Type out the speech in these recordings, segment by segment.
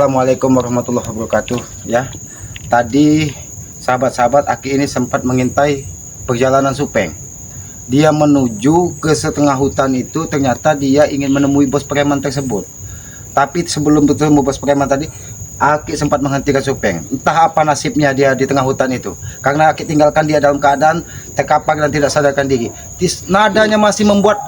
Assalamualaikum warahmatullahi wabarakatuh. Ya, tadi sahabat-sahabat Aki ini sempat mengintai perjalanan Supeng. Dia menuju ke setengah hutan itu, ternyata dia ingin menemui bos preman tersebut. Tapi sebelum bertemu bos preman tadi, Aki sempat menghentikan Supeng. Entah apa nasibnya dia di tengah hutan itu, karena Aki tinggalkan dia dalam keadaan terkapar dan tidak sadarkan diri. Nadanya masih membuat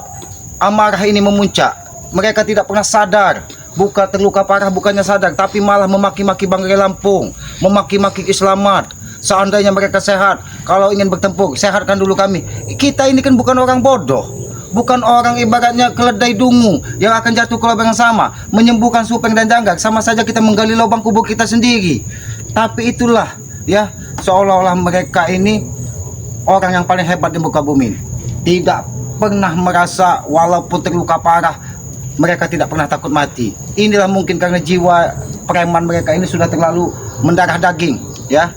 amarah ini memuncak. Mereka tidak pernah sadar. Bukan terluka parah, bukannya sadar, tapi malah memaki-maki Banggai Lampung, memaki-maki Kislamat. Seandainya mereka sehat, kalau ingin bertempur, sehatkan dulu kami. Kita ini kan bukan orang bodoh, bukan orang ibaratnya keledai dungu yang akan jatuh ke lubang yang sama. Menyembuhkan Supeng dan Janggak sama saja kita menggali lubang kubur kita sendiri. Tapi itulah ya, seolah-olah mereka ini orang yang paling hebat di muka bumi. Tidak pernah merasa walaupun terluka parah, mereka tidak pernah takut mati. Inilah mungkin karena jiwa preman mereka ini sudah terlalu mendarah daging ya.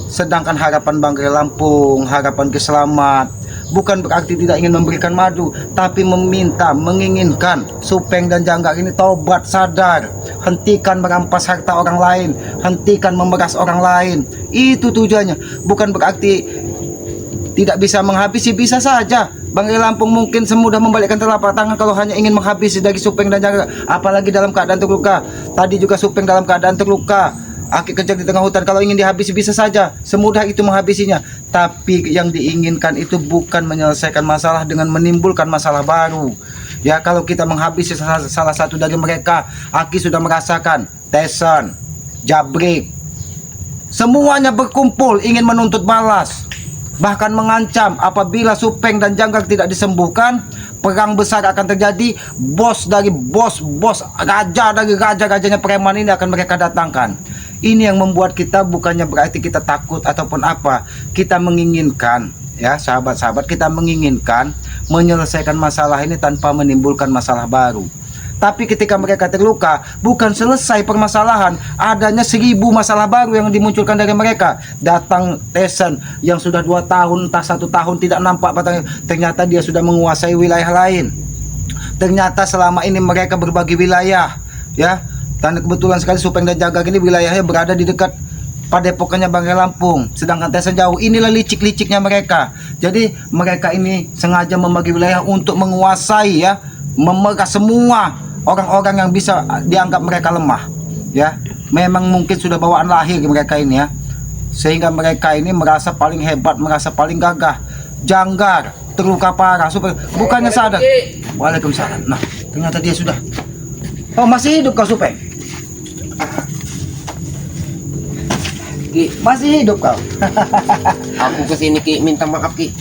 Sedangkan harapan Banggai Lampung, harapan Kislamat bukan berarti tidak ingin memberikan madu, tapi meminta, menginginkan Supeng dan Janggak ini taubat, sadar, hentikan merampas harta orang lain, hentikan memeras orang lain. Itu tujuannya. Bukan berarti tidak bisa menghabisi, bisa saja. Banggai Lampung mungkin semudah membalikkan telapak tangan kalau hanya ingin menghabisi dari Supeng dan Janggak, apalagi dalam keadaan terluka. Tadi juga Supeng dalam keadaan terluka. Aki kejar di tengah hutan, kalau ingin dihabisi bisa saja, semudah itu menghabisinya. Tapi yang diinginkan itu bukan menyelesaikan masalah dengan menimbulkan masalah baru. Ya, kalau kita menghabisi salah satu dari mereka, Aki sudah merasakan Tesan, Jabrik, semuanya berkumpul ingin menuntut balas. Bahkan mengancam apabila Supeng dan Janggak tidak disembuhkan, perang besar akan terjadi. Bos dari bos, raja dari raja-rajanya preman ini akan mereka datangkan. Ini yang membuat kita bukannya berarti kita takut ataupun apa. Kita menginginkan ya sahabat-sahabat, kita menginginkan menyelesaikan masalah ini tanpa menimbulkan masalah baru. Tapi ketika mereka terluka, bukan selesai permasalahan, adanya 1000 masalah baru yang dimunculkan dari mereka. Datang Tesan yang sudah 2 tahun, entah 1 tahun tidak nampak batangnya, ternyata dia sudah menguasai wilayah lain. Ternyata selama ini mereka berbagi wilayah, ya. Dan kebetulan sekali Supeng dan Janggak ini wilayahnya berada di dekat padepokannya Banggai Lampung, sedangkan Tesan jauh. Inilah licik-liciknya mereka. Jadi mereka ini sengaja membagi wilayah untuk menguasai ya, memeras semua orang-orang yang bisa dianggap mereka lemah ya. Memang mungkin sudah bawaan lahir mereka ini ya, sehingga mereka ini merasa paling hebat, merasa paling gagah. Janggar terluka parah, bukannya sadar. Waalaikumsalam. Nah, ternyata dia sudah. Oh, masih hidup kau Supeng? Ki, masih hidup kau? aku kesini Ki minta maaf Ki.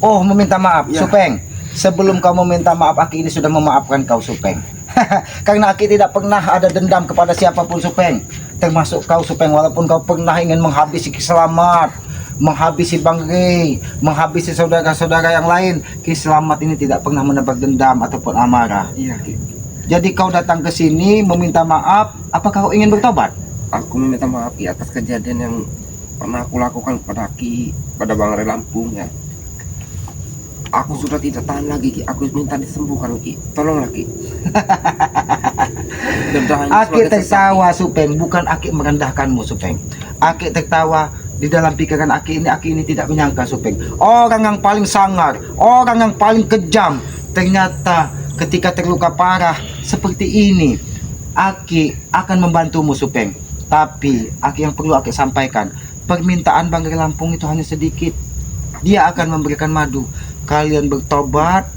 Oh, meminta maaf Ya. Supeng. Sebelum kau meminta maaf, Aki ini sudah memaafkan kau Supeng. Karena Aki tidak pernah ada dendam kepada siapapun Supeng, termasuk kau Supeng. Walaupun kau pernah ingin menghabisi Kislamat, menghabisi Banggai, menghabisi saudara-saudara yang lain, Kislamat ini tidak pernah menebar dendam ataupun amarah. Iya Ki. Jadi kau datang ke sini meminta maaf. Apakah kau ingin bertobat? Aku meminta maaf Ki atas kejadian yang pernah aku lakukan kepada Ki, pada Banggai Lampung ya. Aku sudah tidak tahan lagi Ki. Aku minta disembuhkan Ki. Tolonglah Ki. Aki tertawa Supeng, bukan Aki merendahkanmu Supeng. Aki tertawa di dalam pikiran Aki ini tidak menyangka Supeng, orang yang paling sangar, orang yang paling kejam, ternyata ketika terluka parah seperti ini, Aki akan membantumu Supeng. Tapi Aki yang perlu Aki sampaikan, permintaan Banggai Lampung itu hanya sedikit. Dia akan memberikan madu. Kalian bertobat,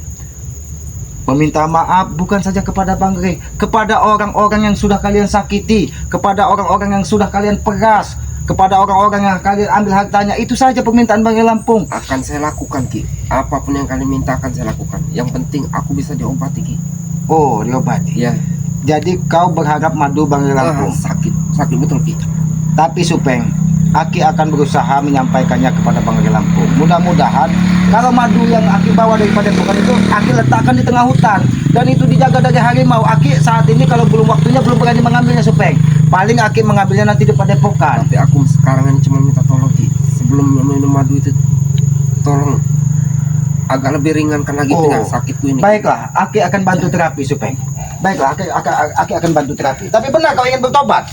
meminta maaf bukan saja kepada Banggai, kepada orang-orang yang sudah kalian sakiti, kepada orang-orang yang sudah kalian peras, kepada orang-orang yang kalian ambil hartanya. Itu saja permintaan Banggai Lampung. Akan saya lakukan Ki. Apapun yang kalian minta akan saya lakukan. Yang penting aku bisa diobati Ki. Oh, diobati. Ya. Jadi kau berharap madu Banggai Lampung. Sakit betul Ki. Tapi Supeng, Aki akan berusaha menyampaikannya kepada Banggai Lampung. Mudah-mudahan kalau madu yang Aki bawa daripada bukan itu, Aki letakkan di tengah hutan dan itu dijaga dari harimau. Aki saat ini kalau belum waktunya belum berani mengambilnya Supeng. Paling Aki mengambilnya nanti di padepokan. Tapi aku sekarang ini cuma minta tolong Ki. Sebelum minum madu itu, tolong agak lebih ringankan lagi tinggal sakitku ini. Baiklah, Aki akan bantu terapi Supeng. Baiklah, Aki akan bantu terapi. Tapi benar kau ingin bertobat?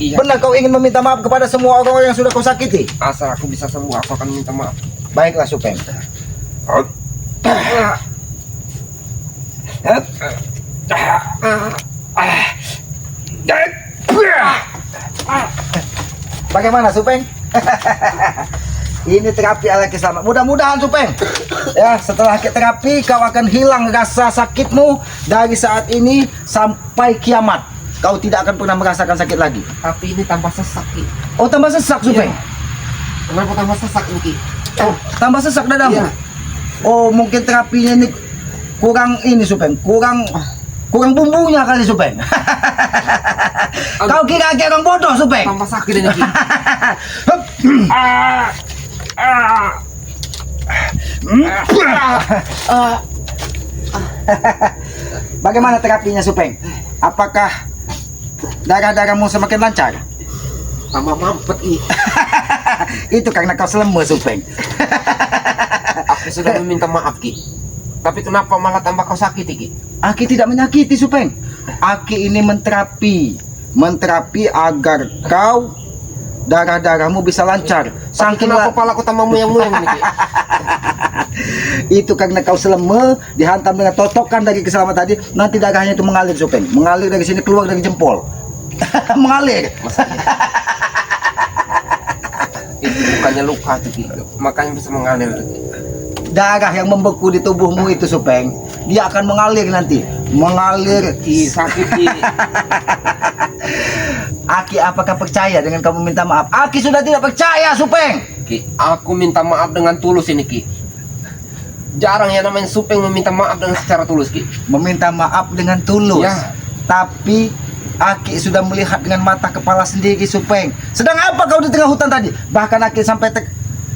Iya. Benar kau ingin meminta maaf kepada semua orang yang sudah kau sakiti? Asal aku bisa sembuh, aku akan minta maaf. Baiklah, Supeng. Bagaimana, Supeng? Ini terapi ala Selamat. Mudah-mudahan, Supeng. Ya, setelah terapi kau akan hilang rasa sakitmu dari saat ini sampai kiamat. Kau tidak akan pernah merasakan sakit lagi. Tapi ini tambah sesak Ki. Oh, tambah sesak, Supeng. Kenapa tambah sesak ini Ki? Oh, tambah sesak dadamu. Iya. Oh, mungkin terapinya ini kurang ini, Supeng. Kurang bumbunya kali, Supeng. Kau kira orang bodoh, Supeng. Tambah sakit ini Ki. Bagaimana terapinya, Supeng? Apakah darah-darahmu semakin lancar? Tambah mampet Ki. Itu karena kau selema, Supeng. Aku sudah meminta maaf Ki. Tapi kenapa malah tambah kau sakit Ki? Aki tidak menyakiti, Supeng. Aki ini menterapi agar kau darah-darahmu bisa lancar. Saking kenapa kepala aku tambah muyang-muyang ini Ki? Itu karena kau selema dihantam dengan totokan dari Selamat tadi, nanti darahnya itu mengalir, Supeng. Mengalir dari sini keluar dari jempol. Mengalir. Itu bukannya luka tuh Ki. Makanya bisa mengalir tuh Ki. Darah yang membeku di tubuhmu itu, Supeng, dia akan mengalir nanti. Mengalir. Ki, sakit Ki. Aki, apakah percaya dengan kamu minta maaf? Aki sudah tidak percaya, Supeng. Ki, aku minta maaf dengan tulus ini Ki. Jarang ya namanya Supeng meminta maaf dengan secara tulus Ki. Meminta maaf dengan tulus. Ya. Tapi Aki sudah melihat dengan mata kepala sendiri, Supeng. Sedang apa kau di tengah hutan tadi? Bahkan Aki sampai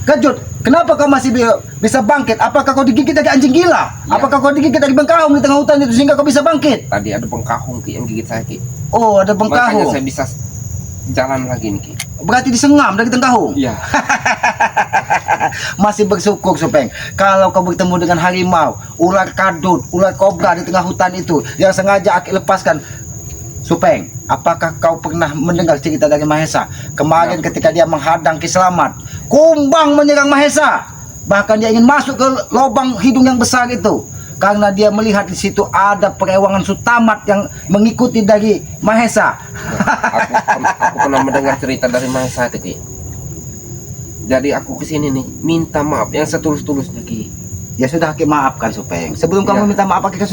kejut. Kenapa kau masih bisa bangkit? Apakah kau digigit dari anjing gila? Ya. Apakah kau digigit dari bengkahung di tengah hutan itu sehingga kau bisa bangkit? Tadi ada bengkahung Ki yang gigit saya Ki. Oh, ada Makanya bengkahung. saya bisa jalan lagi nih Ki. Berarti disengam dari tengkahung. Iya. Masih bersyukur, Supeng. Kalau kau bertemu dengan harimau, ular kadut, ular kobra di tengah hutan itu yang sengaja Aki lepaskan. Supeng, apakah kau pernah mendengar cerita dari Mahesa? Kemarin ketika dia menghadang Ki Selamat, kumbang menyerang Mahesa. Bahkan dia ingin masuk ke lubang hidung yang besar itu. Karena dia melihat di situ ada perewangan Sutamat yang mengikuti dari Mahesa. Aku pernah mendengar cerita dari Mahesa itu Ki. Jadi aku kesini nih minta maaf yang setulus-tulusnya Ki. Ya sudah, Aki maafkan, Supeng. Sebelum Ya. kamu minta maaf, Aki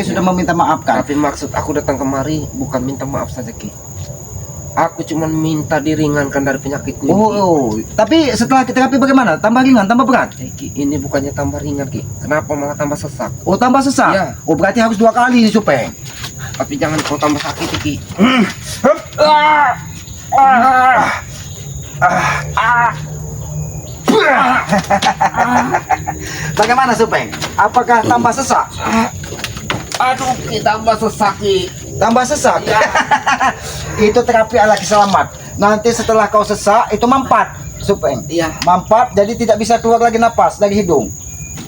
sudah meminta maafkan. Tapi maksud aku datang kemari bukan minta maaf saja Ki. Aku cuma minta diringankan dari penyakitku ini, Ki. Oh, tapi setelah terapi bagaimana? Tambah ringan, tambah berat? Ki, ini bukannya tambah ringan Ki. Kenapa malah tambah sesak? Oh, tambah sesak? Ya. Oh, berarti harus 2 kali, Supeng. Tapi jangan kau tambah sakit Ki. Bagaimana, Supeng? Apakah tambah sesak? Aduh Ki, tambah sesak Ki. Tambah sesak? Ya. Itu terapi ala Ki Selamat. Nanti setelah kau sesak, itu mampat, Supeng. Iya. Mampat, jadi tidak bisa keluar lagi napas dari hidung.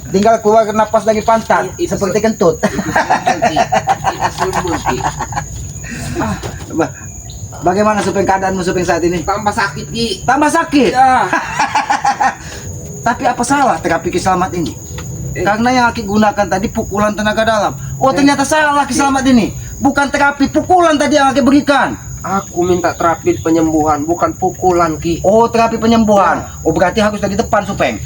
Tinggal keluar napas dari pantat, Itu seperti kentut. Bagaimana, Supeng, keadaanmu, Supeng, saat ini? Tambah sakit Ki. Tambah sakit? Ya. Tapi apa salah terapi Ki Selamat ini? Karena yang Aki gunakan tadi pukulan tenaga dalam. Oh, ternyata salah Ki Selamat ini. Bukan terapi, pukulan tadi yang Aki berikan. Aku minta terapi penyembuhan, bukan pukulan Ki. Oh, terapi penyembuhan. Oh, berarti harus dari depan, Supeng.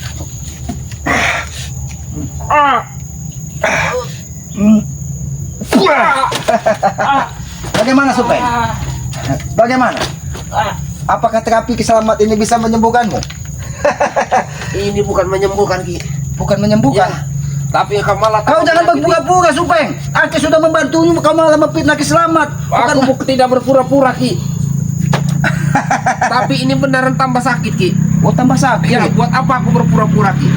Bagaimana, Supeng? Bagaimana? Apakah terapi Ki Selamat ini bisa menyembuhkanmu? Ini bukan menyembuhkan Ki. Bukan menyembuhkan. Ya. Tapi kau malah Kau jangan berpura-pura, Supeng. Aki sudah membantumu, kau malah memfitnah Ki Selamat. Aku tidak berpura-pura Ki. Tapi ini beneran tambah sakit Ki. Oh, tambah sakit. Ya, buat apa aku berpura-pura Ki?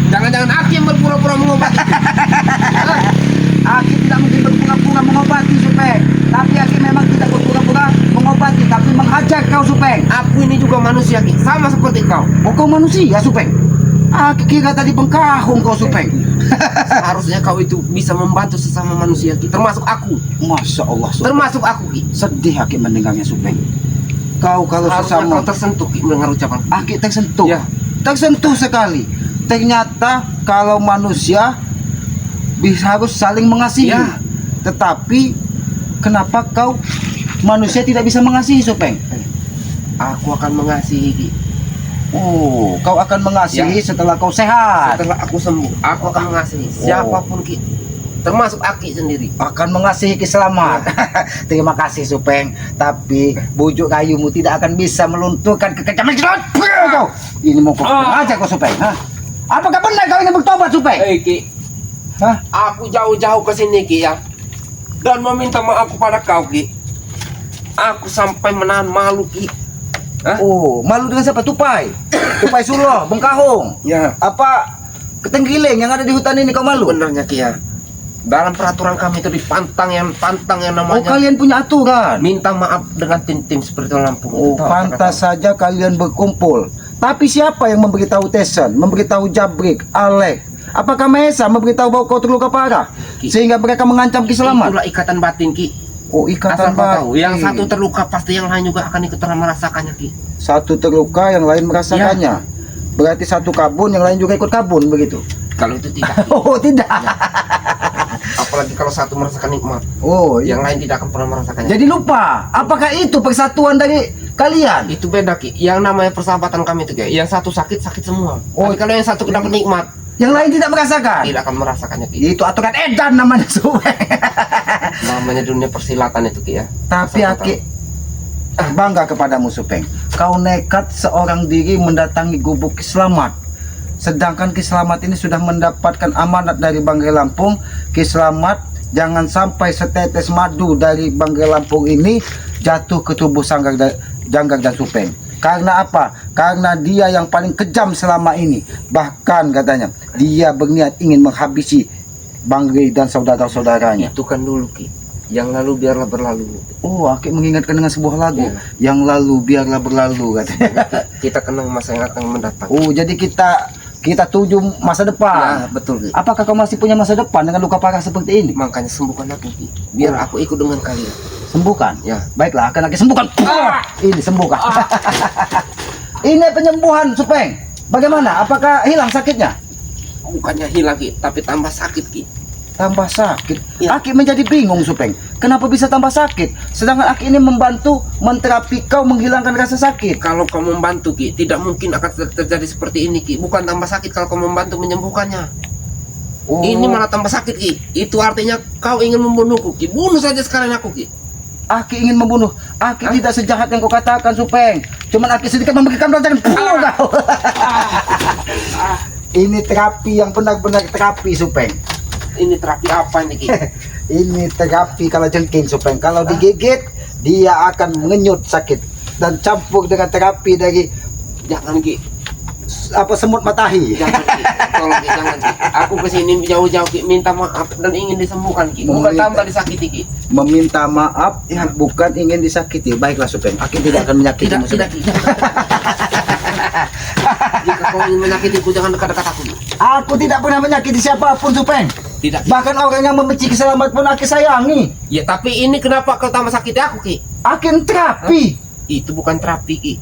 Jangan-jangan Aki yang berpura-pura mengobati. Aki tidak mungkin berpura-pura mengobati, Supeng. Tapi Aki memang tidak berpura-pura mengobati, tapi menghajar kau, Supeng. Aku ini juga manusia Ki, sama seperti kau. Oh, kau manusia, Supeng. Aki kira tadi pengkahung kau Supeng. Seharusnya kau itu bisa membantu sesama manusia Ki, termasuk aku. Masya Allah Supeng. Termasuk aku Ki. Sedih Aki mendengarnya Supeng. Kau kalau Harusnya sesama kau tersentuh Ki mendengar ucapan. Aki tersentuh. Ya. Tersentuh sekali. Ternyata kalau manusia bisa harus saling mengasihi. Ya. Tetapi kenapa kau manusia tidak bisa mengasihi Supeng? Aku akan mengasihi Ki. Oh, kau akan mengasihi setelah kau sehat. Setelah aku sembuh, aku akan mengasihi siapapun Ki. Termasuk Aki sendiri. Akan mengasihi Ki Selamat. Terima kasih Supeng. Tapi bujuk kayumu tidak akan bisa melunturkan kekejaman kau. Ini mau kau aja kau Supeng. Hah? Apakah benar kau ingin bertobat Supeng? Ki, Hah? aku jauh-jauh ke sini Ki ya, dan meminta maaf kepada kau Ki. Aku sampai menahan malu Ki. Hah? Oh, malu dengan siapa? Tupai. Tupai Suloh, Bengkahung. Ya, Apa Ketenggiling yang ada di hutan ini kau malu? benarnya Ki ya. Dalam peraturan kami itu dipantang yang Oh, namanya kalian punya aturan. minta maaf dengan tim-tim seperti Lampung. Oh, Tahu, pantas saja kalian berkumpul. Tapi siapa yang memberitahu Tesen, memberitahu Jabrik, Alek? Apakah Mesa memberitahu bahwa kau terluka parah sehingga mereka mengancam Ki Selamat? Itulah ikatan batin Ki. Oh, Asal ikatan kau tahu, batin. yang satu terluka pasti yang lain juga akan ikut merasakannya Ki. Satu terluka, yang lain merasakannya. Berarti satu kabun, yang lain juga ikut kabun begitu. Kalau itu tidak, Oh, tidak. apalagi kalau satu merasakan nikmat, Oh, iya. yang lain tidak akan pernah merasakannya. Jadi lupa, apakah itu persatuan dari kalian? Itu beda Ki. Yang namanya persahabatan kami itu Ki. Yang satu sakit semua. Oh. Tapi kalau yang satu dapat nikmat, Yang lain tidak merasakan? tidak akan merasakannya Ki. Itu aturan edan namanya Supeng. Namanya dunia persilatan itu Ki ya. Tapi Aki bangga kepadamu Supeng. Kau nekat seorang diri mendatangi gubuk Ki Selamat. Sedangkan Ki Selamat ini sudah mendapatkan amanat dari Banggai Lampung. Ki Selamat, jangan sampai setetes madu dari Banggai Lampung ini jatuh ke tubuh Janggar dan Supeng. Karena apa? Karena dia yang paling kejam selama ini. Bahkan katanya dia berniat ingin menghabisi Banggai dan saudara-saudaranya. Itu kan dulu Ki. Yang lalu biarlah berlalu. Oh, Aki mengingatkan dengan sebuah lagu. Iya. Yang lalu biarlah berlalu katanya. Kita kenang masa yang akan mendatang. Oh, jadi kita tuju masa Ya, depan. betul Ki. Apakah kau masih punya masa depan dengan luka parah seperti ini? Makanya sembuhkan aku Ki. Biar aku ikut dengan kalian. Sembuhkan. Ya. Baiklah, akan Aki sembuhkan. Ini sembuhkan. Ini penyembuhan Supeng. Bagaimana? Apakah hilang sakitnya? Bukannya hilang Ki, tapi tambah sakit Ki. Tambah sakit. Ya. Aki menjadi bingung Supeng. Kenapa bisa tambah sakit? Sedangkan Aki ini membantu menterapi kau menghilangkan rasa sakit. Kalau kau membantu Ki, tidak mungkin akan terjadi seperti ini Ki. Bukan tambah sakit kalau kau membantu menyembuhkannya. Oh. Ini malah tambah sakit Ki. Itu artinya kau ingin membunuhku Ki. Bunuh saja sekalian aku Ki. Aki ingin membunuh. Aki tidak sejahat yang kau katakan Supeng. Cuman Aki sedikit memberikan rancangan bunuh kau. Ini terapi yang benar-benar terapi Supeng. Ini terapi apa ini Ki? Ini terapi kalau jengking Supeng. Kalau digigit dia akan mengenyut sakit. Dan campur dengan terapi dari Jangan Ki. semut matahi. Jangan Ki. Tolong Ki, jangan Ki. Aku kesini jauh-jauh Ki, minta maaf dan ingin disembuhkan Ki. Bukan Meminta- tambah disakiti Ki. Meminta maaf bukan ingin disakiti. Baiklah Supeng. Aki tidak akan menyakitimu. Tidak Ki. Jika kau ingin menyakitiku, jangan dekat-dekat aku Ki. Aku tidak pernah menyakiti siapapun Supeng. Tidak Ki. Bahkan orang yang membenci Ki Selamat pun Aki sayangi. Ya tapi ini kenapa kau tambah sakiti aku Ki? Akin terapi. Itu bukan terapi Ki,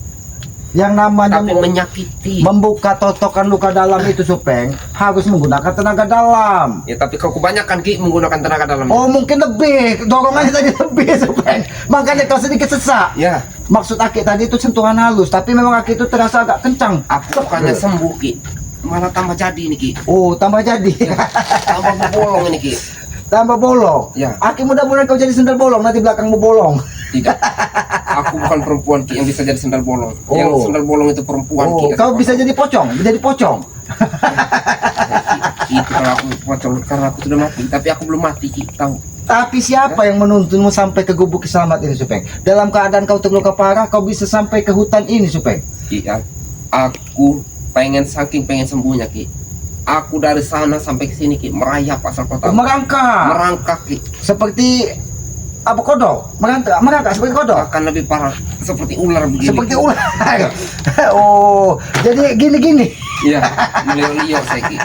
Yang namanya tapi menyakiti. membuka totokan luka dalam itu Supeng harus menggunakan tenaga dalam. Ya tapi kau kebanyakan Ki menggunakan tenaga dalam. Oh, mungkin lebih, dorongannya tadi lebih Supeng. Makanya kau sedikit sesak. Ya, Maksud Aki tadi itu sentuhan halus, tapi memang Aki itu terasa agak kencang. aku bukannya sembuh Ki, malah tambah jadi ini Ki. Oh, tambah jadi. Tambah bolong ini Ki. Tambah bolong. Ya. Aki mudah-mudahan kau jadi sendal bolong, nanti belakangmu bolong. Tidak. Aku bukan perempuan Ki yang bisa jadi sendal bolong. Oh. Yang sendal bolong itu perempuan Oh, Ki. kau bisa jadi pocong, menjadi pocong. Itu kalau aku pocong karena aku sudah mati, tapi aku belum mati Ki, tahu. Tapi siapa yang menuntunmu sampai ke gubuk Ki Selamat ini, Supeng? Dalam keadaan kau terluka parah, kau bisa sampai ke hutan ini, Supeng. Iya. Aku saking pengen sembuhnya Ki. Aku dari sana sampai ke sini Ki, merayap asal kau tahu. Merangkak. Merangkak Ki. Seperti apa kodok? Merangkak seperti kodok. Akan lebih parah seperti ular begini. Seperti ular. Oh, jadi gini-gini. Iya, melior-lior saya Ki.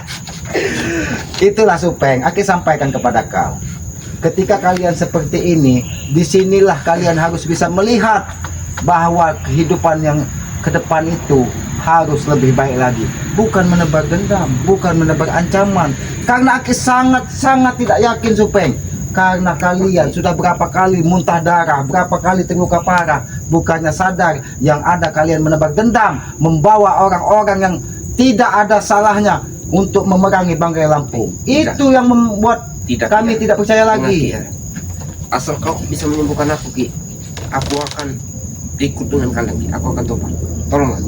Itulah Supeng, aku sampaikan kepada kau. Ketika kalian seperti ini, disinilah kalian harus bisa melihat bahwa kehidupan yang ke depan itu harus lebih baik lagi. Bukan menebar dendam, bukan menebar ancaman. Karena aku sangat tidak yakin Supeng. Karena kalian sudah berapa kali muntah darah, berapa kali terluka parah, bukannya sadar yang ada kalian menebar dendam, membawa orang-orang yang tidak ada salahnya untuk memerangi Banggai Lampung. Tidak. Itu yang membuat kami tidak percaya lagi. Dengar, Ki, ya. Asal kau bisa menyembuhkan aku Ki, aku akan ikut dengan kalian Ki. Aku akan tobat. Tolonglah.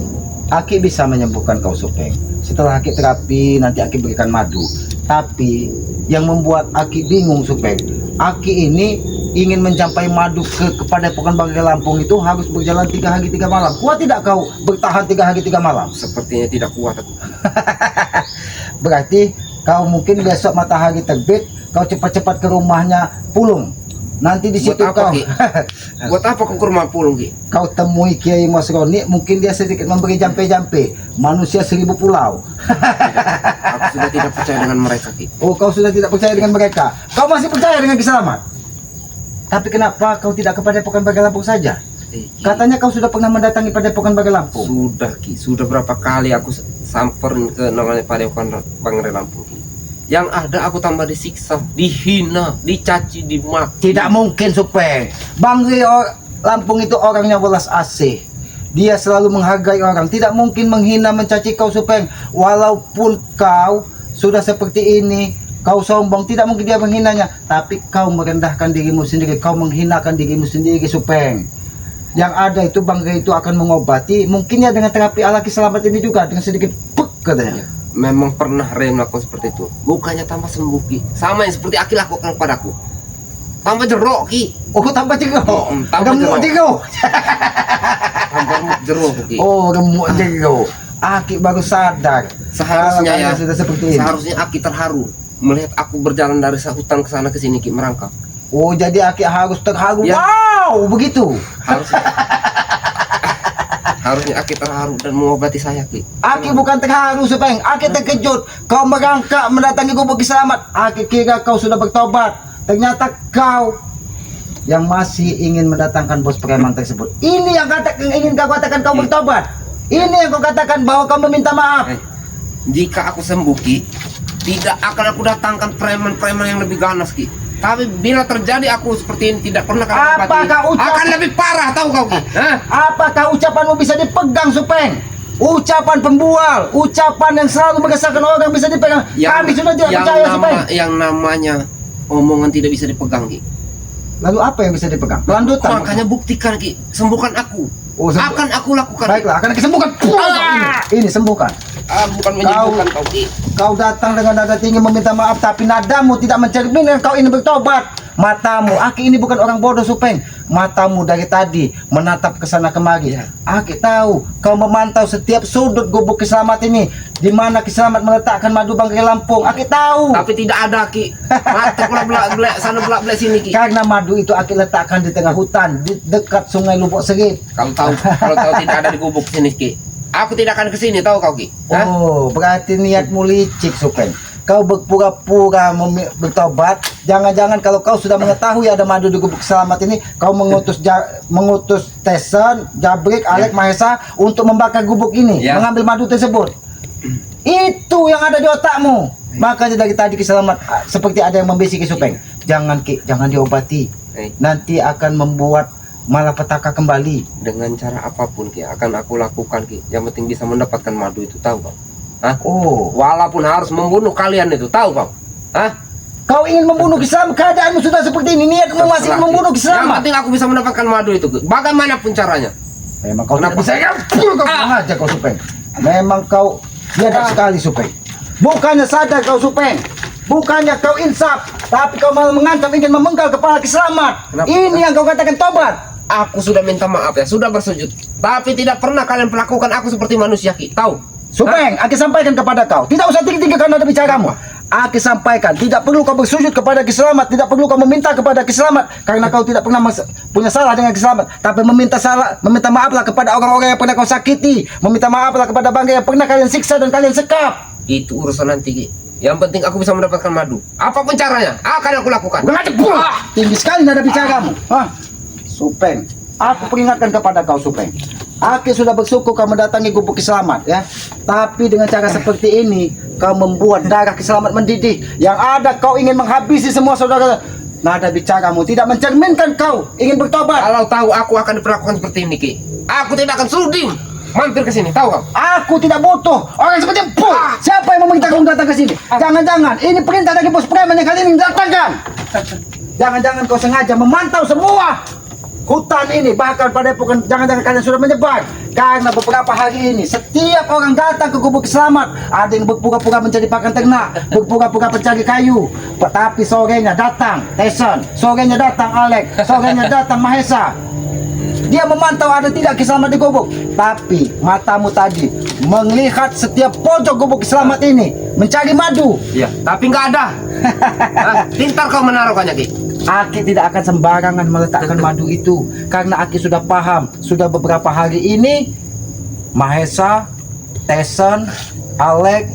Aki bisa menyembuhkan kau Supeng. Setelah Aki terapi nanti Aki berikan madu. Tapi yang membuat Aki bingung Supeng, Aki ini ingin mencapai madu kepada Padepokan Banggai Lampung itu harus berjalan 3 hari 3 malam. Kuat tidak kau bertahan 3 hari 3 malam? Sepertinya tidak kuat aku. Berarti kau mungkin besok matahari terbit, kau cepat-cepat ke rumahnya Pulung. Nanti di situ Buat apa, kau Ki? Buat apa kau ke rumah Pulung Ki? kau temui Kiai Masroni, mungkin dia sedikit memberi jampe-jampe. Manusia 1000 pulau. Aku sudah tidak percaya dengan mereka Ki. Oh, kau sudah tidak percaya dengan mereka. Kau masih percaya dengan Ki Selamat. Tapi kenapa kau tidak ke Padepokan Banggai Lampung saja? Ki, Katanya kau sudah pernah mendatangi Padepokan Banggai Lampung. sudah Ki, sudah berapa kali aku samperin ke namanya Padepokan Banggai Lampung Ki. Yang ada aku tambah disiksa, dihina, dicaci, dimaki. Tidak mungkin Supeng. Banggai Lampung itu orangnya welas asih. Dia selalu menghargai orang. Tidak mungkin menghina, mencaci kau Supeng. Walaupun kau sudah seperti ini, kau sombong, tidak mungkin dia menghinanya. Tapi kau merendahkan dirimu sendiri, kau menghinakan dirimu sendiri Supeng. Yang ada itu Banggai itu akan mengobati. Mungkin ya dengan terapi ala Ki Selamat ini juga, dengan sedikit pek katanya. Memang pernah Ray melakukan seperti itu. Bukannya tambah sembuh Ki, sama yang seperti Aki lakukan kepadaku. Tambah jerok Ki. Oh, tambah jeruk. Tambah Remuk jeruk. jeruk. Tambah jeruk Ki. Oh, remuk jeruk. Aki baru sadar. Seharusnya Kalau ya, kalian sudah seperti ini. seharusnya Aki terharu melihat aku berjalan dari hutan ke sana ke sini Ki, merangkak. Oh, jadi Aki harus terharu. Ya. Wow, begitu. Harusnya harusnya Aki terharu dan mengobati saya Ki. Aki bukan terharu Supeng. Aki terkejut. Kau merangkak mendatangi gubuk Ki Selamat. Aki kira kau sudah bertobat. Ternyata kau yang masih ingin mendatangkan bos preman tersebut. Ini yang ingin kau katakan kau bertobat. Ini yang kau katakan bahwa kau meminta maaf. Jika aku sembuh Ki, tidak akan aku datangkan preman-preman yang lebih ganas Ki. Tapi bila terjadi aku seperti ini tidak pernah kau obati, Apakah ucapan akan lebih parah tahu kau Ki. Hah? Apakah ucapanmu bisa dipegang Supeng? Ucapan pembual, ucapan yang selalu mengesahkan orang bisa dipegang. Kami sudah tidak percaya Supeng. Yang namanya omongan tidak bisa dipegang Ki. Lalu apa yang bisa dipegang? Pelandutan. Makanya buktikan Ki, sembuhkan aku. Oh, Akan aku lakukan. Baiklah, akan disembuhkan. Ini sembuhkan. Bukan menyembuhkan kau Ki. Kau datang dengan nada tinggi meminta maaf, tapi nadamu tidak mencerminkan kau ini bertobat. Matamu, Aki ini bukan orang bodoh Supeng. Matamu dari tadi menatap ke sana kemari. Ya. Aki tahu kau memantau setiap sudut gubuk Ki Selamat ini, di mana Ki Selamat meletakkan madu Banggai Lampung. Aki tahu. Tapi tidak ada Ki. Mata belak-belak sana belak-belak sini Ki. Karena madu itu Aki letakkan di tengah hutan, di dekat Sungai Lubuk Serit. Kalau tahu tidak ada di gubuk sini Ki, aku tidak akan ke sini tahu kau Ki. Hah? Oh, berarti niatmu licik Supeng. Kau berpura-pura bertobat. Jangan-jangan kalau kau sudah mengetahui ada madu di gubuk Selamat ini, kau mengutus Tesen, Jabrik, Alek, Mahesa untuk membakar gubuk ini, Ya. mengambil madu tersebut. Itu yang ada di otakmu. Makanya dari tadi Ki Selamat seperti ada yang membisiki Supeng. Jangan Ki, jangan diobati. Nanti akan membuat malapetaka kembali. Dengan cara apapun Ki akan aku lakukan Ki. Yang penting bisa mendapatkan madu itu tahu kau. Hah? Oh, Walaupun harus membunuh kalian itu tahu kau. Hah? kau ingin membunuh Ki Selamat, keadaanmu sudah seperti ini, niatmu masih Terserah, Ki. membunuh Ki Yang Selamat. penting aku bisa mendapatkan madu itu Ki. Bagaimanapun caranya. Memang kau Kenapa? tidak bisa kau sengaja kau Supeng. Memang kau biadab sekali Supeng. Bukannya sadar kau Supeng. Bukannya kau insaf, tapi kau malah mengancam ingin memenggal kepala Ki Selamat. Kenapa? Ini yang kau katakan tobat. Aku sudah minta maaf ya, sudah bersujud. Tapi tidak pernah kalian perlakukan aku seperti manusia Ki. Tahu? Supeng, aku sampaikan kepada kau. Tidak usah tinggi-tinggi karena ada bicaramu. Aki sampaikan, tidak perlu kau bersujud kepada Ki Selamat, tidak perlu kau meminta kepada Ki Selamat karena kau tidak pernah punya salah dengan Ki Selamat, tapi meminta maaflah kepada orang-orang yang pernah kau sakiti, meminta maaflah kepada bangga yang pernah kalian siksa dan kalian sekap. Itu urusan nanti, Ki. Yang penting aku bisa mendapatkan madu. Apapun caranya, akan aku lakukan. Tinggi sekali nada bicaramu. Supeng, aku peringatkan kepada kau, Supeng. Aki sudah bersyukur kau mendatangi gubuk Ki Selamat, ya. Tapi dengan cara seperti ini, kau membuat darah Ki Selamat mendidih. Yang ada kau ingin menghabisi semua saudara. Nada bicaramu tidak mencerminkan kau ingin bertobat. Kalau tahu aku akan diperlakukan seperti ini, Ki, aku tidak akan sudi mampir ke sini, tahu kau? Aku tidak butuh orang seperti Pu. Siapa yang meminta kau datang ke sini? Jangan-jangan ini perintah dari bos preman yang kalian ingin datangkan. Jangan-jangan kau sengaja memantau semua hutan ini, bahkan pada epokan jangan-jangan kalian sudah menyebar. Karena beberapa hari ini setiap orang datang ke gubuk Ki Selamat, ada yang berpura-pura menjadi pakan ternak, berpura-pura pencari kayu, tapi sorenya datang Tyson, sorenya datang Alex, sorenya datang Mahesa. Dia memantau ada tidak Ki Selamat di gubuk, tapi matamu tadi melihat setiap pojok gubuk Ki Selamat ini mencari madu. Iya, tapi nggak ada. Pintar kau menaruhkannya, Ki. Aki tidak akan sembarangan meletakkan madu itu karena Aki sudah paham. Sudah beberapa hari ini Mahesa, Tyson, Alex,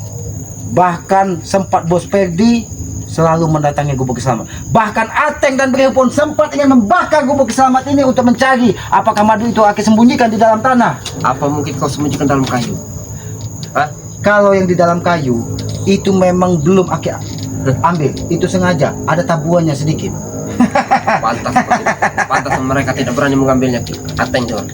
bahkan sempat Bos Perdi selalu mendatangi gubuk Ki Selamat. Bahkan Ateng dan Beliau pun sempat ingin membakar gubuk Ki Selamat ini untuk mencari apakah madu itu Aki sembunyikan di dalam tanah. Apa mungkin kau sembunyikan dalam kayu? Kalau yang di dalam kayu itu memang belum Aki ambil, itu sengaja ada tabuannya sedikit. Pantas mereka tidak berani mengambilnya, Ki. Ateng Jor.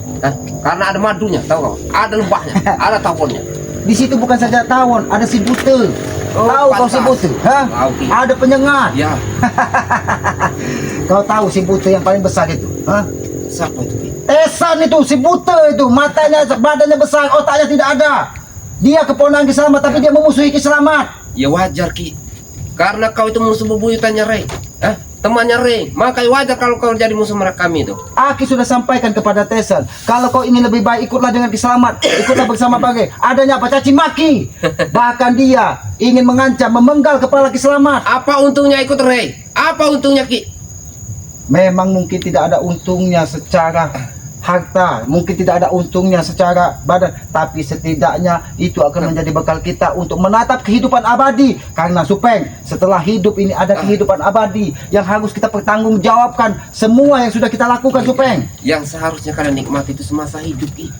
Karena ada madunya, tahu kau? Ada lebahnya, ada tawonnya. Di situ bukan saja tawon, ada si bute. Tahu kau si bute? Tahu, Ki. Ada penyengat. Ya. Kau tahu si bute yang paling besar itu? Siapa itu, Ki? Tesan itu, si bute itu, matanya, badannya besar, otaknya tidak ada. Dia keponakan Ki Selamat, tapi dia memusuhi Ki Selamat. Ya wajar, Ki. Karena kau itu musuh bebuyutannya Rey. Temannya Rey. Maka wajar kalau kau jadi musuh mereka kami itu. Aki sudah sampaikan kepada Tesan, kalau kau ingin lebih baik ikutlah dengan Ki Selamat, ikutlah bersama Bagai. Adanya apa, caci maki. Bahkan dia ingin mengancam, memenggal kepala Ki Selamat. Apa untungnya ikut Rey? Apa untungnya, Ki? Memang mungkin tidak ada untungnya secara harta, mungkin tidak ada untungnya secara badan, tapi setidaknya itu akan menjadi bekal kita untuk menatap kehidupan abadi. Karena Supeng, setelah hidup ini ada kehidupan abadi yang harus kita pertanggungjawabkan semua yang sudah kita lakukan, Supeng. Yang seharusnya kalian nikmati itu semasa hidup, Ki.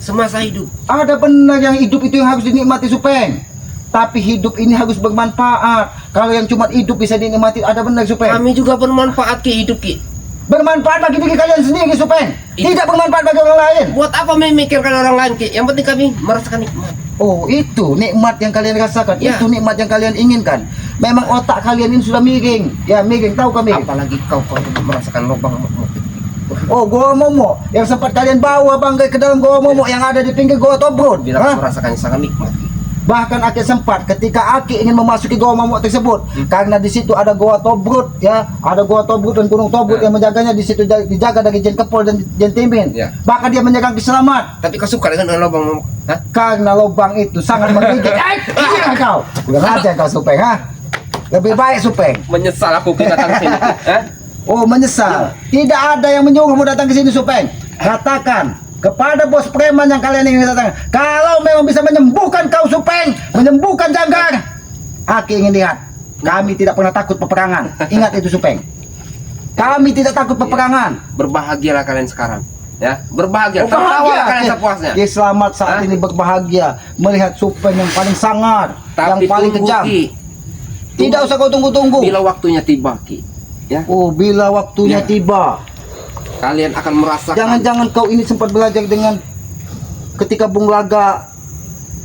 Semasa hidup. Ada benar yang hidup itu yang harus dinikmati, Supeng. Tapi hidup ini harus bermanfaat. Kalau yang cuma hidup bisa dinikmati, ada benar, Supeng. Kami juga bermanfaat, Ki, hidup, Ki. Bermanfaat bagi diri kalian sendiri, Supeng. Tidak bermanfaat bagi orang lain. Buat apa memikirkan orang lain, Ki? Yang penting kami merasakan nikmat. Oh, itu nikmat yang kalian rasakan. Ya. Itu nikmat yang kalian inginkan. Memang otak kalian ini sudah miring. Ya, miring. Tahu kami. Apalagi kau merasakan lubang motif. Oh, Goa Momo yang sempat kalian bawa Banggai ke dalam Goa Momo yang ada di pinggir Goa Tobrut. Bila kau merasakannya sangat nikmat, Ki. Bahkan Aki sempat ketika Aki ingin memasuki Goa Momo tersebut, karena di situ ada Goa Tobrut, ya, ada Goa Tobrut dan Gunung Tobrut yang menjaganya. Di situ dijaga dari Jen Kepol dan Jen Timin. Ya. Bahkan dia menjaga Ki Selamat. Tapi kau suka dengan lubang? Karena lubang itu sangat menggigit. Iya kau. Kurang aja kau, Supeng, Lebih baik, Supeng. Menyesal aku datang sini. Oh, menyesal. Tidak ada yang menyuruhmu datang ke sini, Supeng. Katakan kepada bos preman yang kalian ingin datang, kalau memang bisa menyembuhkan kau, Supeng, menyembuhkan Janggar, Aki ingin lihat. Kami tidak pernah takut peperangan. Ingat itu, Supeng. Kami tidak takut peperangan. Berbahagialah kalian sekarang, ya. Berbahagia. Oh, Tertawalah kalian sepuasnya. Dia selamat saat ini berbahagia melihat Supeng yang paling sangar, yang paling tunggu, kejam. Ki. Tidak usah kau tunggu-tunggu. Bila waktunya tiba, Ki, ya. Oh, bila waktunya Ya. tiba. Kalian akan merasakan. Jangan-jangan kau ini sempat belajar dengan ketika Bung Laga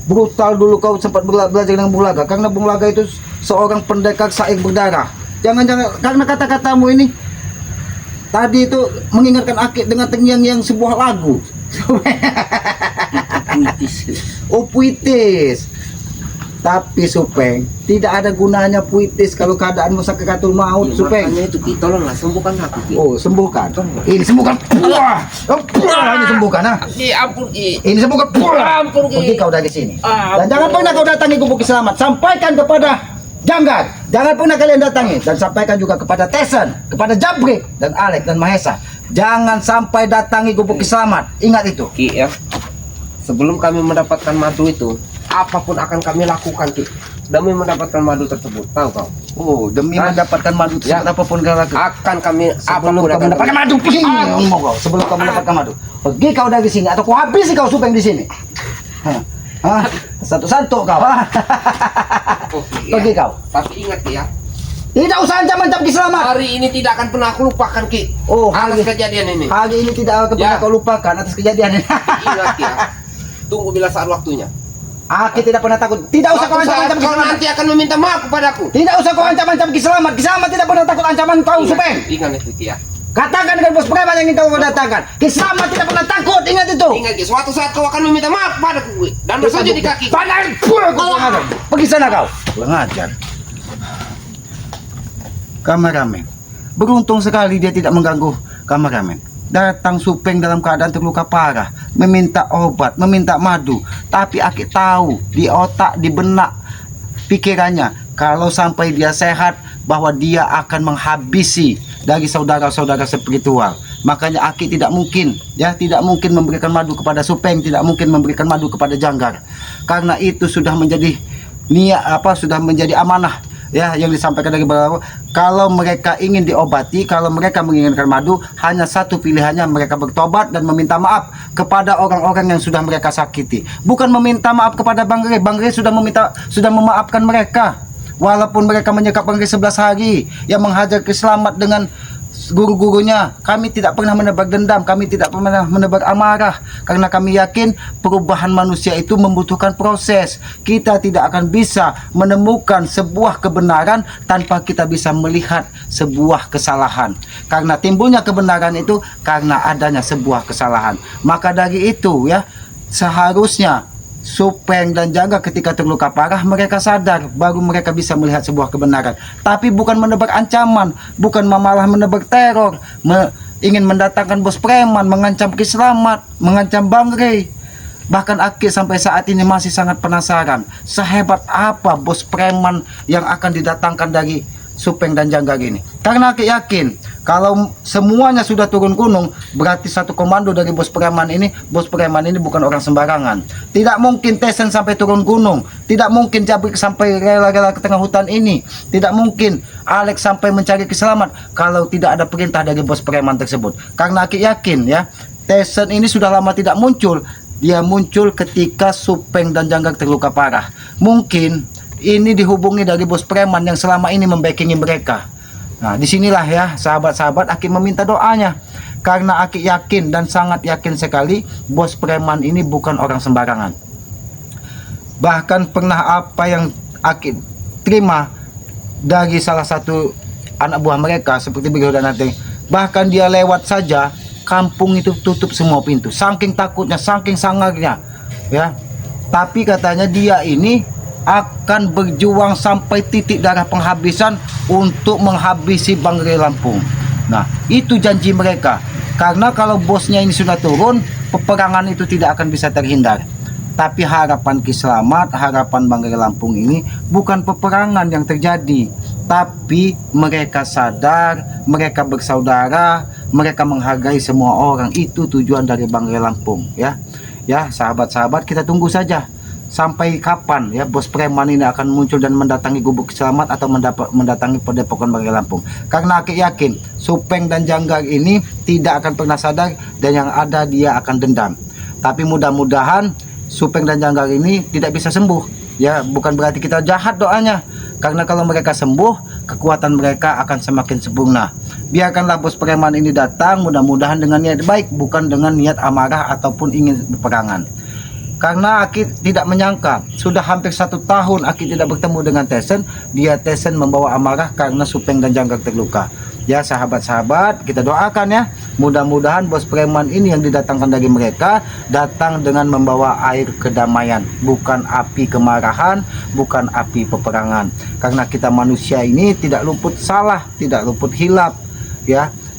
brutal dulu, kau sempat belajar dengan Bung Laga, karena Bung Laga itu seorang pendekar syair berdarah. Jangan-jangan karena kata-katamu ini tadi itu mengingatkan Aki dengan terngiang-ngiang sebuah lagu. puitis. Oh, puitis. Tapi Supeng, tidak ada gunanya puitis kalau keadaan sakaratul maut, Ya, Supeng. makanya itu, Ki, tolonglah sembuhkan aku, Ki. Oh, sembuhkan. Ini sembuhkan. Wah, ini sembuhkan, Ki, ampun, Ki. Ini sembuhkan. Ampun, Ki. Pergi kau dari sini. Ampun. Dan jangan pernah kau datangi gubuk Ki Selamat. Sampaikan kepada Jangan pernah kalian datangi, dan sampaikan juga kepada Tyson, kepada Jabrik dan Alex dan Mahesa. Jangan sampai datangi Gubuk Selamat. Ingat itu. Ki ya. Sebelum kami mendapatkan madu itu, apapun akan kami lakukan Ki demi mendapatkan madu tersebut. Tahu kau? Oh, demi mendapatkan madu tersebut, apapun kau lakukan. Akan kami Sebelum apapun kau akan mendapatkan kami- madu, sebelum kau mendapatkan madu, pergi kau dari sini atau kau habisi kau Supeng di sini. Hah? Satu-satu kau. Oh, Ki, ya. Pergi kau. Tapi ingat Ki ya, Tidak usah ancam-ancam Ki Selamat. hari ini tidak akan pernah aku lupakan Ki. Oh, Atas kejadian ini. hari ini tidak akan pernah Ya. kau lupakan atas kejadian ini. Ingat Ki ya. Tunggu bila saat waktunya. Aki tidak pernah takut. Tidak usah kau Suatu saat ancam-ancam Ki kau Selamat. nanti akan meminta maaf kepadaku. Tidak usah kau ancam-ancam Ki Selamat. Ki Selamat tidak pernah takut ancaman kau Supeng. Ingat itu Ki ya. Katakan dengan bos preman yang ingin kau datangkan. Ki Selamat tidak pernah takut. Ingat itu. Ingat Ki, suatu saat kau akan meminta maaf kepadaku Ki. Dan bersujud di kaki. Padahal pergi sana kau. Lengajar. Kameramen. Beruntung sekali dia tidak mengganggu kameramen. Datang Supeng dalam keadaan terluka parah, meminta obat, meminta madu. Tapi Aki tahu di otak, di benak pikirannya, kalau sampai dia sehat, bahwa dia akan menghabisi dari saudara-saudara spiritual. Makanya Aki tidak mungkin, tidak mungkin memberikan madu kepada Supeng, tidak mungkin memberikan madu kepada Janggar. Karena itu sudah menjadi sudah menjadi amanah yang disampaikan dari bawah. Kalau mereka ingin diobati, kalau mereka menginginkan madu, hanya satu pilihannya, mereka bertobat dan meminta maaf kepada orang-orang yang sudah mereka sakiti. Bukan meminta maaf kepada Bang Rey. Bang Rey sudah memaafkan mereka. Walaupun mereka menyekap Bang Rey 11 hari, yang menghajar Ki Selamat dengan guru-gurunya. Kami tidak pernah menebar dendam, kami tidak pernah menebar amarah, karena kami yakin perubahan manusia itu membutuhkan proses. Kita tidak akan bisa menemukan sebuah kebenaran tanpa kita bisa melihat sebuah kesalahan. Karena timbulnya kebenaran itu karena adanya sebuah kesalahan. Maka dari itu seharusnya Supeng dan Janggar ketika terluka parah mereka sadar, baru mereka bisa melihat sebuah kebenaran. Tapi bukan menebar ancaman, bukan malah menebar teror, ingin mendatangkan bos preman, mengancam Ki Selamat, mengancam Bang Rey. Bahkan Aki sampai saat ini masih sangat penasaran, sehebat apa bos preman yang akan didatangkan dari Supeng dan Janggar ini. Karena Aki yakin kalau semuanya sudah turun gunung, berarti satu komando dari bos preman ini bukan orang sembarangan. Tidak mungkin Tyson sampai turun gunung, tidak mungkin Jabrik sampai rela-rela ke tengah hutan ini, tidak mungkin Alex sampai mencari Ki Selamat kalau tidak ada perintah dari bos preman tersebut. Karena Aki yakin Tyson ini sudah lama tidak muncul. Dia muncul ketika Supeng dan Janggar terluka parah. Mungkin ini dihubungi dari bos preman yang selama ini membackingi mereka. Nah, disinilah sahabat-sahabat, Aki meminta doanya. Karena Aki yakin dan sangat yakin sekali bos preman ini bukan orang sembarangan. Bahkan pernah apa yang Aki terima dari salah satu anak buah mereka seperti Bego dan Ateng. Bahkan dia lewat saja, kampung itu tutup semua pintu. Saking takutnya, saking sangarnya. Tapi katanya dia ini akan berjuang sampai titik darah penghabisan untuk menghabisi Bang Rey Lampung. Nah, itu janji mereka. Karena kalau bosnya ini sudah turun, peperangan itu tidak akan bisa terhindar. Tapi harapan Ki Selamat, harapan Bang Rey Lampung ini bukan peperangan yang terjadi, tapi mereka sadar, mereka bersaudara, mereka menghargai semua orang. Itu tujuan dari Bang Rey Lampung. Sahabat-sahabat, kita tunggu saja sampai kapan bos preman ini akan muncul dan mendatangi Gubuk Selamat atau mendatangi Padepokan Bang Rey Lampung. Karena Aki yakin Supeng dan Janggar ini tidak akan pernah sadar, dan yang ada dia akan dendam. Tapi mudah-mudahan Supeng dan Janggar ini tidak bisa sembuh. Bukan berarti kita jahat doanya, karena kalau mereka sembuh, kekuatan mereka akan semakin sempurna. Biarkanlah bos preman ini datang, mudah-mudahan dengan niat baik, bukan dengan niat amarah ataupun ingin berperangan. Karena Aki tidak menyangka, sudah hampir 1 tahun Aki tidak bertemu dengan Tyson. Tyson membawa amarah karena Supeng dan Janggar terluka. Sahabat-sahabat, kita doakan mudah-mudahan bos preman ini yang didatangkan dari mereka datang dengan membawa air kedamaian, bukan api kemarahan, bukan api peperangan. Karena kita manusia ini tidak luput salah, tidak luput hilap.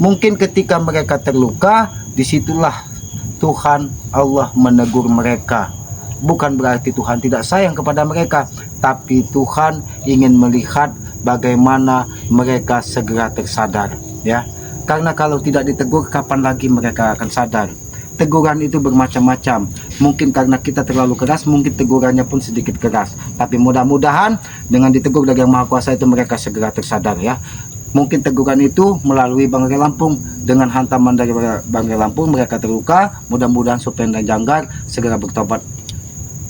Mungkin ketika mereka terluka, disitulah Tuhan Allah menegur mereka. Bukan berarti Tuhan tidak sayang kepada mereka, tapi Tuhan ingin melihat bagaimana mereka segera tersadar, ya. Karena kalau tidak ditegur, kapan lagi mereka akan sadar? Teguran itu bermacam-macam. Mungkin karena kita terlalu keras, mungkin tegurannya pun sedikit keras. Tapi mudah-mudahan dengan ditegur dari Yang Maha Kuasa itu mereka segera tersadar, ya. Mungkin teguran itu melalui Banggai Lampung. Dengan hantaman dari Banggai Lampung mereka terluka. Mudah-mudahan Supeng dan Janggar segera bertobat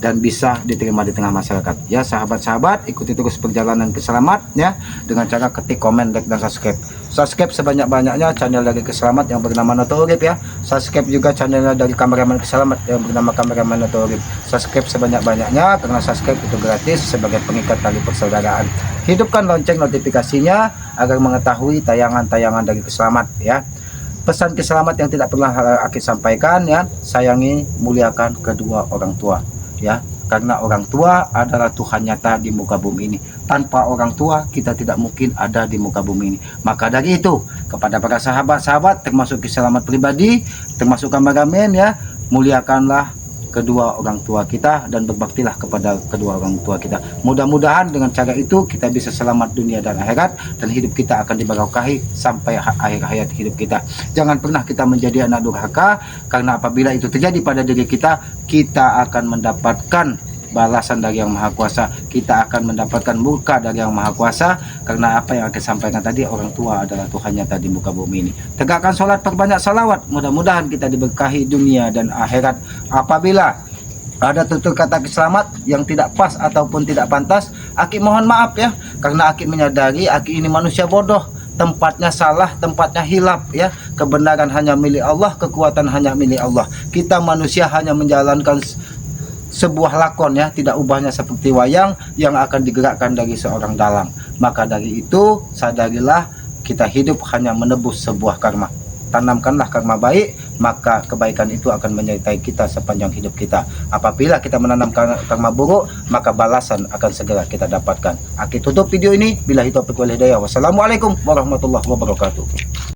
dan bisa diterima di tengah masyarakat. Ya sahabat-sahabat, ikuti terus perjalanan Keselamat ya, dengan cara ketik komen, like, dan subscribe. Subscribe sebanyak-banyaknya channel dari Keselamat yang bernama Noto Urip ya. Subscribe juga channel dari kameramen Keselamat yang bernama kameramen Noto Urip. Subscribe sebanyak-banyaknya karena subscribe itu gratis sebagai pengikat tali persaudaraan. Hidupkan lonceng notifikasinya agar mengetahui tayangan-tayangan dari Keselamat ya. Pesan Keselamat yang tidak pernah Aki sampaikan ya, sayangi, muliakan kedua orang tua ya, karena orang tua adalah Tuhan nyata di muka bumi ini. Tanpa orang tua kita tidak mungkin ada di muka bumi ini. Maka dari itu kepada para sahabat-sahabat termasuk Keselamat pribadi, termasuk kameramen ya, muliakanlah kedua orang tua kita dan berbaktilah kepada kedua orang tua kita. Mudah-mudahan dengan cara itu kita bisa selamat dunia dan akhirat, dan hidup kita akan diberkahi sampai akhir hayat hidup kita. Jangan pernah kita menjadi anak durhaka, karena apabila itu terjadi pada diri kita, kita akan mendapatkan balasan dari Yang Maha Kuasa. Kita akan mendapatkan murka dari Yang Maha Kuasa, karena apa yang saya sampaikan tadi, orang tua adalah Tuhan nyata di muka bumi ini. Tegakkan sholat, perbanyak salawat, mudah-mudahan kita diberkahi dunia dan akhirat. Apabila ada tutur kata Keselamat yang tidak pas ataupun tidak pantas, Aki mohon maaf ya, karena Aki menyadari Aki ini manusia bodoh, tempatnya salah, tempatnya hilap ya. Kebenaran hanya milik Allah, kekuatan hanya milik Allah. Kita manusia hanya menjalankan sebuah lakon ya, tidak ubahnya seperti wayang yang akan digerakkan dari seorang dalang. Maka dari itu sadarilah kita hidup hanya menebus sebuah karma. Tanamkanlah karma baik, maka kebaikan itu akan menyertai kita sepanjang hidup kita. Apabila kita menanam karma buruk, maka balasan akan segera kita dapatkan. Aki tutup video ini. Billahi taufiq wal hidayah. Wassalamualaikum warahmatullahi wabarakatuh.